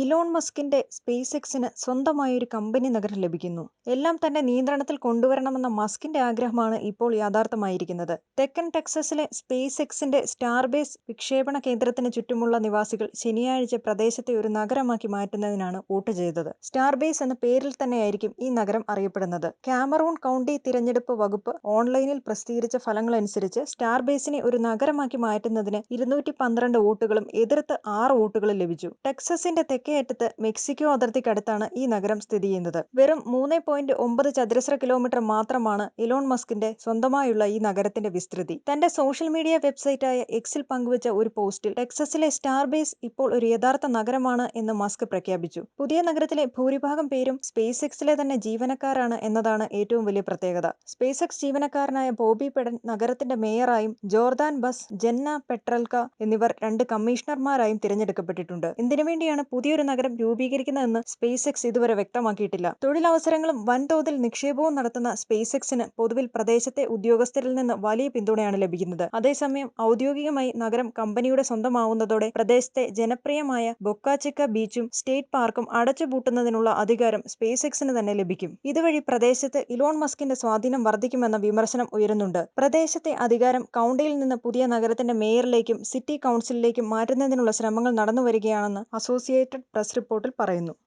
Elon മസ്കിന്റെ space എക്സിന് സ്വന്തമായൊരു കമ്പനി നഗരം ലഭിക്കുന്നു. എല്ലാം തന്റെ നിയന്ത്രണത്തിൽ കൊണ്ടുവരണമെന്ന മസ്കിന്റെ ആഗ്രഹമാണ് ഇപ്പോൾ യാഥാർത്ഥ്യമായിരിക്കുന്നത്. തെക്കൻ ടെക്സസിലെ സ്പേസ് എക്സിന്റെ സ്റ്റാർബേസ് വിക്ഷേപണ കേന്ദ്രത്തിന് ചുറ്റുമുള്ള നിവാസികൾ ശനിയാഴ്ച പ്രദേശത്തെ ഒരു നഗരമാക്കി മാറ്റുന്നതിനാണ് വോട്ട് ചെയ്തത്. സ്റ്റാർബേസ് എന്ന പേരിൽ തന്നെയായിരിക്കും ഈ നഗരം അറിയപ്പെടുന്നത്. കാമറൂൺ കൗണ്ടി തിരഞ്ഞെടുപ്പ് വകുപ്പ് ഓൺലൈനിൽ പ്രസിദ്ധീകരിച്ച ഫലങ്ങളനുസരിച്ച് സ്റ്റാർബേസിനെ ഒരു നഗരമാക്കി മാറ്റുന്നതിന് 212 വോട്ടുകളും എതിർത്ത് 6 വോട്ടുകളും ലഭിച്ചു. ടെക്സസിന്റെ തെക്കേ അറ്റത്ത് മെക്സിക്കോ അതിർത്തിക്കടുത്താണ് ഈ നഗരം സ്ഥിതി ചെയ്യുന്നത്. വെറും 3.9 ചതുരശ്ര കിലോമീറ്റർ മാത്രമാണ് ഇലോൺ മസ്കിന്റെ സ്വന്തമായുള്ള ഈ നഗരത്തിന്റെ വിസ്തൃതി. തന്റെ സോഷ്യൽ മീഡിയ വെബ്സൈറ്റായ എക്സിൽ പങ്കുവച്ച ഒരു പോസ്റ്റിൽ ടെക്സസിലെ സ്റ്റാർബേസ് ഇപ്പോൾ ഒരു യഥാർത്ഥ നഗരമാണ് എന്ന് മസ്ക് പ്രഖ്യാപിച്ചു. പുതിയ നഗരത്തിലെ ഭൂരിഭാഗം പേരും സ്പേസ് എക്സിലെ തന്നെ ജീവനക്കാരാണ് എന്നതാണ് ഏറ്റവും വലിയ പ്രത്യേകത. സ്പേസ് എക്സ് ജീവനക്കാരനായ ബോബി പെഡൻ നഗരത്തിന്റെ മേയറായും ജോർദാൻ ബസ്, ജെന്ന പെട്രൽക എന്നിവർ 2 കമ്മീഷണർമാരായും തിരഞ്ഞെടുക്കപ്പെട്ടിട്ടുണ്ട്. എന്തിനുവേണ്ടിയാണ് പുതിയൊരു നഗരം രൂപീകരിക്കുന്നതെന്ന് സ്പേസ് എക്സ് ഇതുവരെ വ്യക്തമാക്കിയിട്ടില്ല. തൊഴിലവസരങ്ങളും വൻതോതിൽ നിക്ഷേപവും നടത്തുന്ന സ്പേസ് എക്സിന് പൊതുവിൽ പ്രദേശത്തെ ഉദ്യോഗസ്ഥരിൽ നിന്ന് വലിയ പിന്തുണയാണ് ലഭിക്കുന്നത്. അതേസമയം ഔദ്യോഗികമായി നഗരം കമ്പനിയുടെ സ്വന്തമാവുന്നതോടെ പ്രദേശത്തെ ജനപ്രിയമായ ബൊക്ക ചിക്ക ബീച്ചും സ്റ്റേറ്റ് പാർക്കും അടച്ചുപൂട്ടുന്നതിനുള്ള അധികാരം സ്പേസ് എക്സിന് തന്നെ ലഭിക്കും. ഇതുവഴി പ്രദേശത്ത് ഇലോൺ മസ്കിന്റെ സ്വാധീനം വർദ്ധിക്കുമെന്ന വിമർശനം ഉയരുന്നുണ്ട്. പ്രദേശത്തെ അധികാരം കൗണ്ടിയിൽ നിന്ന് പുതിയ നഗരത്തിന്റെ മേയറിലേക്കും സിറ്റി കൗൺസിലിലേക്കും മാറ്റുന്നതിനുള്ള ശ്രമങ്ങൾ നടന്നുവരികയാണെന്ന് അസോസിയേറ്റഡ് പ്രസ് റിപ്പോർട്ടിൽ പറയുന്നു.